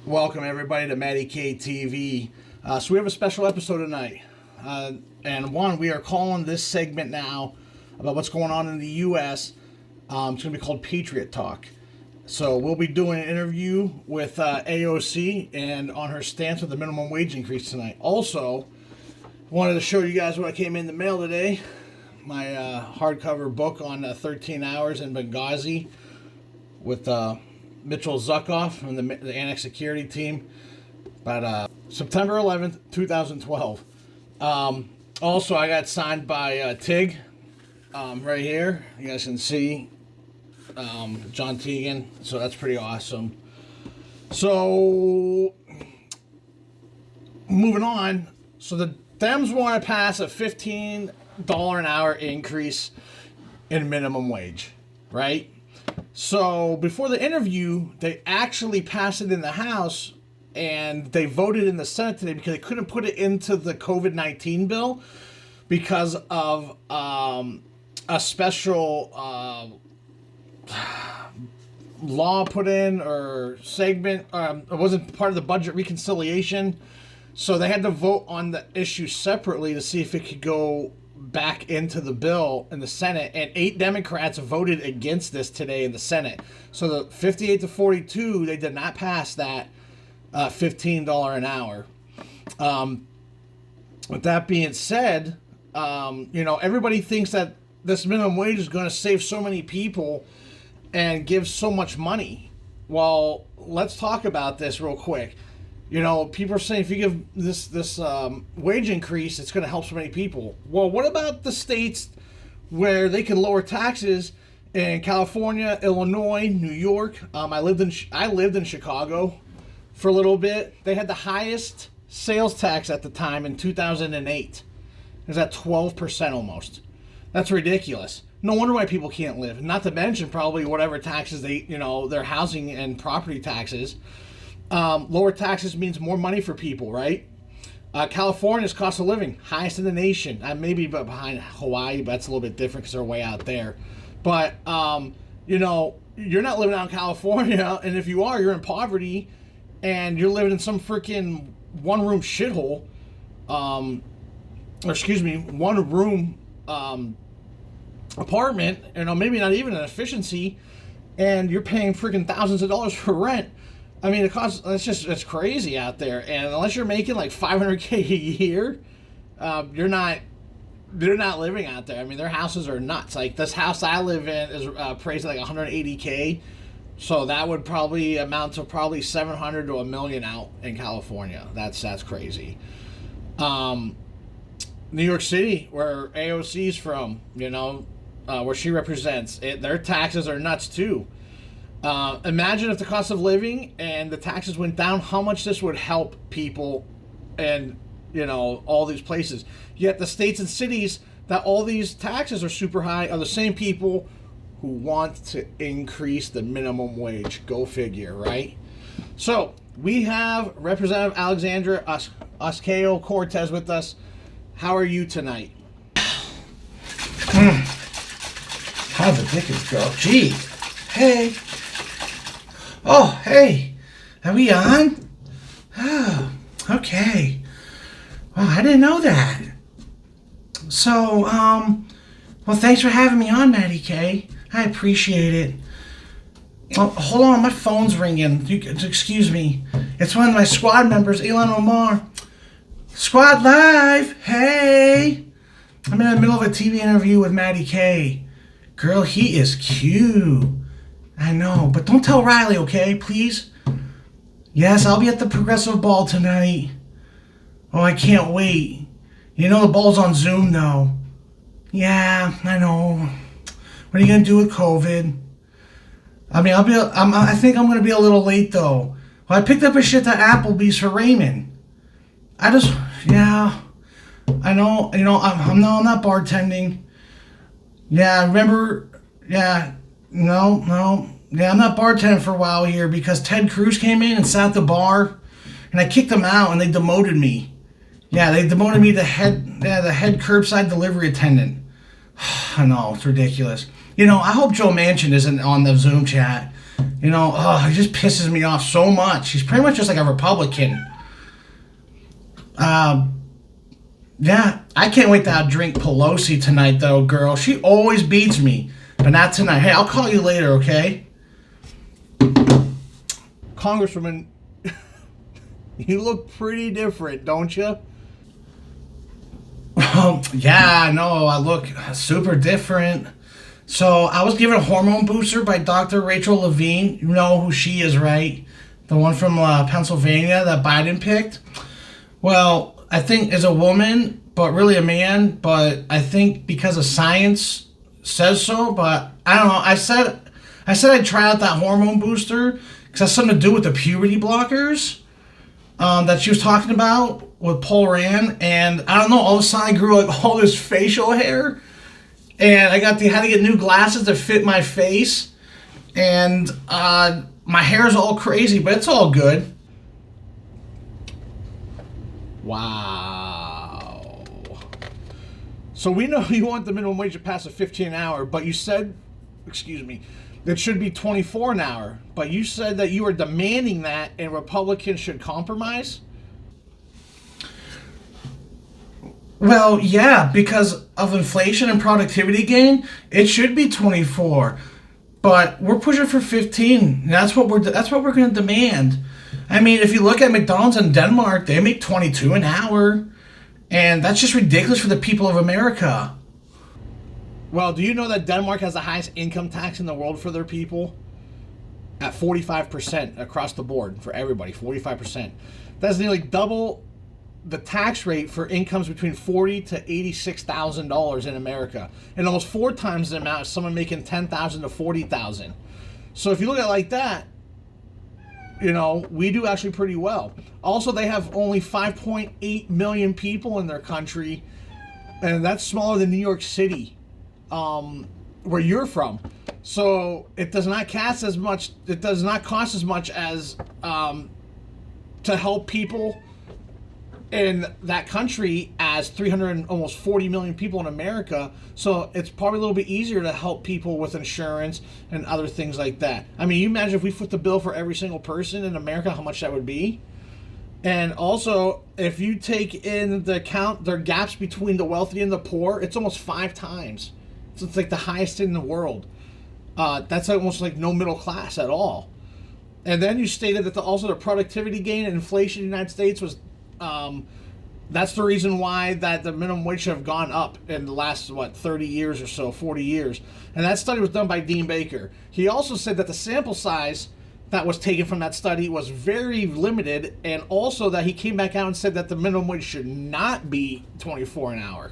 Welcome everybody to Matty K TV. So we have a special episode tonight, and we are calling this segment now about what's going on in the U.S. It's going to be called Patriot Talk. So we'll be doing an interview with AOC and on her stance with the minimum wage increase tonight. Also, wanted to show you guys what I came in the mail today. My hardcover book on 13 hours in Benghazi with Mitchell Zuckoff from the Annex Security Team, about September 11th, 2012. Also, I got signed by Tig right here. You guys can see John Teagan, so that's pretty awesome. So, moving on. So the Dems want to pass a $15 an hour increase in minimum wage, right? So before the interview, they actually passed it in the House and they voted in the Senate today because they couldn't put it into the COVID-19 bill because of a special law put in or segment. It wasn't part of the budget reconciliation. So they had to vote on the issue separately to see if it could go back into the bill in the Senate, and 8 Democrats voted against this today in the Senate. So the 58 to 42, they did not pass that $15 an hour. With that being said, everybody thinks that this minimum wage is going to save so many people and give so much money. Well, let's talk about this real quick. People are saying if you give this wage increase, it's going to help so many people. Well, what about the states where they can lower taxes in California, Illinois, New York? I lived in Chicago for a little bit. They had the highest sales tax at the time in 2008. It was at 12% almost. That's ridiculous. No wonder why people can't live. Not to mention probably whatever taxes their housing and property taxes. Lower taxes means more money for people, right? California's cost of living, highest in the nation. Maybe behind Hawaii, but that's a little bit different because they're way out there. But, you're not living out in California, and if you are, you're in poverty, and you're living in some freaking one-room shithole, one-room apartment, maybe not even an efficiency, and you're paying freaking thousands of dollars for rent. I mean, it's crazy out there. And unless you're making like $500K a year, they're not living out there. I mean, their houses are nuts. Like this house I live in is priced at like $180K. So that would probably amount to probably $700 to $1 million out in California. That's crazy. New York City, where AOC's from, where she represents, their taxes are nuts too. Imagine if the cost of living and the taxes went down, how much this would help people and, all these places. Yet the states and cities that all these taxes are super high are the same people who want to increase the minimum wage. Go figure, right? So we have Representative Alexandra Ocasio-Cortez with us. How are you tonight? How the dick is go? Gee. Hey. Oh, hey, are we on? Oh, okay. Well, I didn't know that. So, well, thanks for having me on, Matty K. I appreciate it. Oh, hold on, my phone's ringing. Excuse me. It's one of my squad members, Elon Omar. Squad Live, hey. I'm in the middle of a TV interview with Matty K. Girl, he is cute. I know, but don't tell Riley, okay, please? Yes, I'll be at the Progressive Ball tonight. Oh, I can't wait. The ball's on Zoom, though. Yeah, I know. What are you gonna do with COVID? I mean, I think I'm gonna be a little late, though. Well, I picked up a shit at Applebee's for Raymond. I know, I'm not bartending. Yeah, I remember, yeah. No. Yeah, I'm not bartending for a while here because Ted Cruz came in and sat at the bar, and I kicked him out, and they demoted me. Yeah, they demoted me to the head curbside delivery attendant. I know, it's ridiculous. I hope Joe Manchin isn't on the Zoom chat You know, he just pisses me off so much. He's pretty much just like a Republican. Yeah, I can't wait to outdrink Pelosi tonight, though, girl. She always beats me, but not tonight. Hey, I'll call you later, okay? Congresswoman, you look pretty different, don't you? Yeah, no, I look super different. So I was given a hormone booster by Dr. Rachel Levine. You know who she is, right? The one from Pennsylvania that Biden picked. Well, I think is a woman, but really a man. But I think because of science says so. But I don't know. I said I'd try out that hormone booster because it has something to do with the puberty blockers that she was talking about with Paul Rand. And I don't know. All of a sudden, I grew like all this facial hair. And I had to get new glasses to fit my face. And my hair's all crazy, but it's all good. Wow. So we know you want the minimum wage to pass at 15 an hour, but you said, excuse me, it should be 24 an hour. But you said that you are demanding that and Republicans should compromise? Well, yeah, because of inflation and productivity gain, it should be 24. But we're pushing for 15. That's what we're going to demand. I mean, if you look at McDonald's in Denmark, they make 22 an hour, and that's just ridiculous for the people of America. Well, do you know that Denmark has the highest income tax in the world for their people? At 45% across the board for everybody, 45%. That's nearly double the tax rate for incomes between $40,000 to $86,000 in America, and almost 4 times the amount of someone making $10,000 to $40,000. So if you look at it like that, you know, we do actually pretty well. Also, they have only 5.8 million people in their country, and that's smaller than New York City, where you're from. So it does not cost as much. It does not cost as much as to help people in that country as 340 million people in America. So it's probably a little bit easier to help people with insurance and other things like that. I mean, you imagine if we foot the bill for every single person in America, how much that would be. And also, if you take into account their gaps between the wealthy and the poor, it's almost 5 times. So it's like the highest in the world. That's almost like no middle class at all. And then you stated that also the productivity gain and inflation in the United States was that's the reason why that the minimum wage should have gone up in the last 30 years or so, 40 years. And that study was done by Dean Baker. He also said that the sample size that was taken from that study was very limited, and also that he came back out and said that the minimum wage should not be 24 an hour.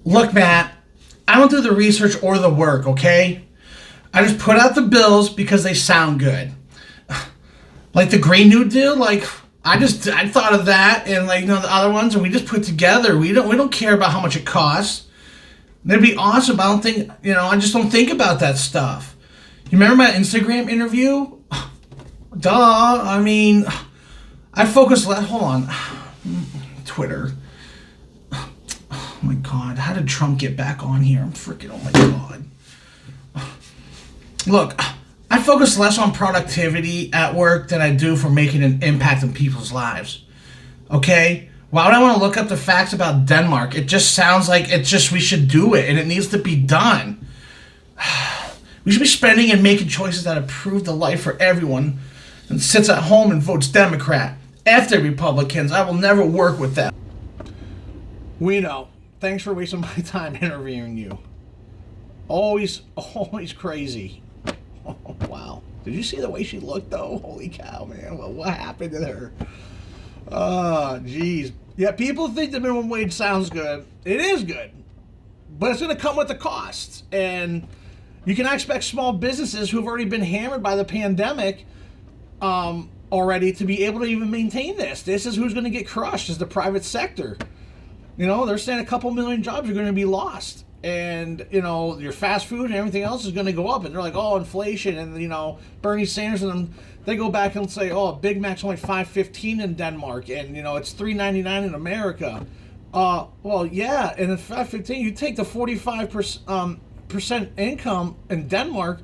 Look, Matt, I don't do the research or the work, okay? I just put out the bills because they sound good. Like the Green New Deal, like I thought of that, and like the other ones, and we just put together. We don't care about how much it costs. It'd be awesome. I don't think I just don't think about that stuff. You remember my Instagram interview? Duh. I mean, I focus less. Hold on, Twitter. Oh my God, how did Trump get back on here? I'm freaking. Oh my God. Look. I focus less on productivity at work than I do for making an impact in people's lives. Okay? Why would I want to look up the facts about Denmark? It just sounds like we should do it, and it needs to be done. We should be spending and making choices that improve the life for everyone and sits at home and votes Democrat. F the Republicans. I will never work with them. We know. Thanks for wasting my time interviewing you. Always crazy. Oh, wow. Did you see the way she looked, though? Holy cow, man. Well, what happened to her? Oh, jeez. Yeah, people think the minimum wage sounds good. It is good. But it's going to come with the costs. And you can expect small businesses who've already been hammered by the pandemic already to be able to even maintain this. This is who's going to get crushed, is the private sector. They're saying a couple million jobs are going to be lost. And, your fast food and everything else is going to go up. And they're like, oh, inflation. And, Bernie Sanders and them, they go back and say, oh, Big Mac's only $5.15 in Denmark. And, it's $3.99 in America. Well, yeah. And at $5.15, you take the 45% income in Denmark,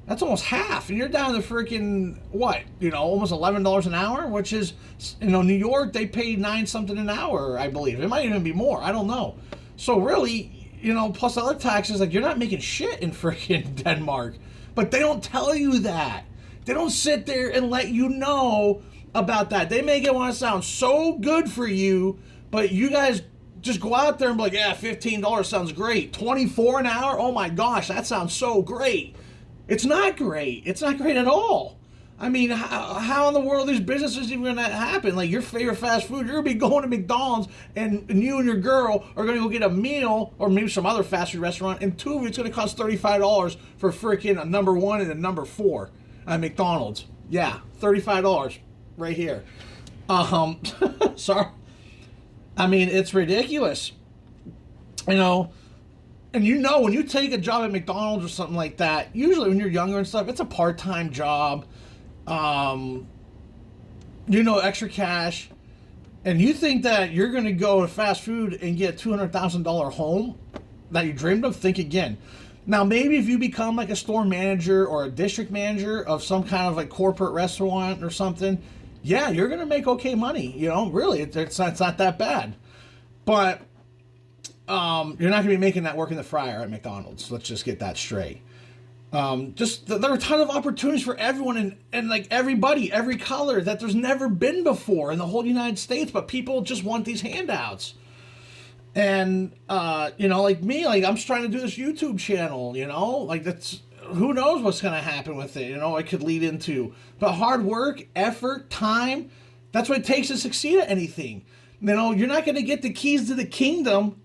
That's almost half, and you're down to freaking what? Almost $11 an hour, which is, New York they pay 9 something an hour, I believe. It might even be more. I don't know. So really, plus other taxes, like you're not making shit in freaking Denmark, but they don't tell you that. They don't sit there and let you know about that. They make it want to sound so good for you, but you guys just go out there and be like, yeah, $15 sounds great. 24 an hour? Oh my gosh, that sounds so great. It's not great. It's not great at all. I mean, how in the world are these businesses even going to happen? Like your favorite fast food, you're going to be going to McDonald's and you and your girl are going to go get a meal or maybe some other fast food restaurant, and two of you, it's going to cost $35 for freaking a number 1 and a number 4 at McDonald's. Yeah, $35 right here. Sorry. I mean, it's ridiculous. And when you take a job at McDonald's or something like that, usually when you're younger and stuff, it's a part-time job. Extra cash. And you think that you're going to go to fast food and get a $200,000 home that you dreamed of? Think again. Now, maybe if you become like a store manager or a district manager of some kind of like corporate restaurant or something, yeah, you're going to make okay money. Really, it's not that bad. But you're not going to be making that work in the fryer at McDonald's. Let's just get that straight. There are a ton of opportunities for everyone and like everybody, every color that there's never been before in the whole United States, but people just want these handouts. And, like me, like I'm just trying to do this YouTube channel, like that's, who knows what's going to happen with it, it could lead into, but hard work, effort, time, that's what it takes to succeed at anything. You're not going to get the keys to the kingdom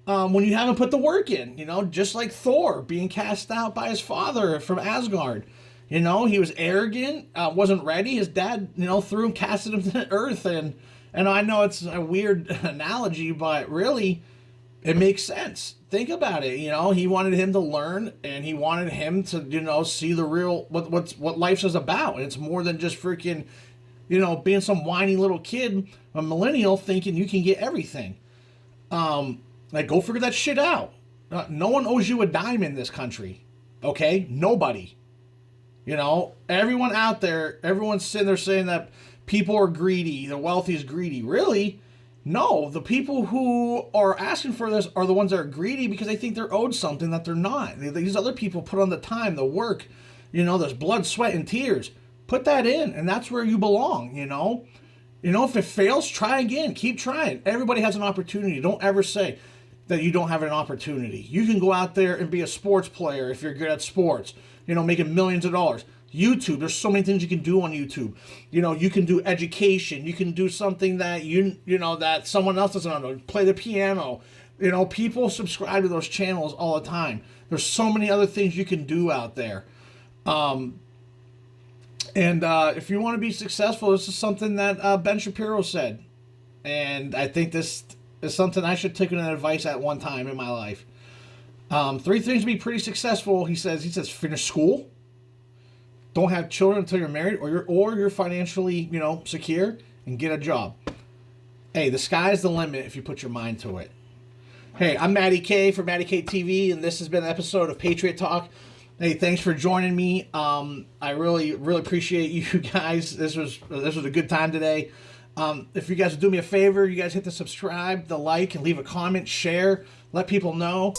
when you haven't put the work in, just like Thor being cast out by his father from Asgard. He was arrogant, wasn't ready. His dad, threw him, casted him to the earth. And I know it's a weird analogy, but really it makes sense. Think about it. He wanted him to learn, and he wanted him to, see the real, what life is about. And it's more than just freaking, being some whiny little kid, a millennial thinking you can get everything. Like, go figure that shit out. No one owes you a dime in this country. Okay? Nobody. Everyone out there, everyone's sitting there saying that people are greedy, the wealthy is greedy. Really? No. The people who are asking for this are the ones that are greedy because they think they're owed something that they're not. These other people put on the time, the work, there's blood, sweat, and tears. Put that in, and that's where you belong, if it fails, try again. Keep trying. Everybody has an opportunity. Don't ever say that you don't have an opportunity. You can go out there and be a sports player if you're good at sports, making millions of dollars. YouTube, there's so many things you can do on YouTube. You can do education. You can do something that that someone else doesn't know. Play the piano. People subscribe to those channels all the time. There's so many other things you can do out there. If you want to be successful, this is something that Ben Shapiro said. And I think this is something I should take an advice at one time in my life. 3 things to be pretty successful, he says. He says, finish school. Don't have children until you're married or you're financially, secure, and get a job. Hey, the sky's the limit if you put your mind to it. Hey, I'm Matty K for Matty K TV, and this has been an episode of Patriot Talk. Hey, thanks for joining me. I really, really appreciate you guys. This was a good time today. If you guys would do me a favor, you guys hit the subscribe, the like, and leave a comment, share, let people know.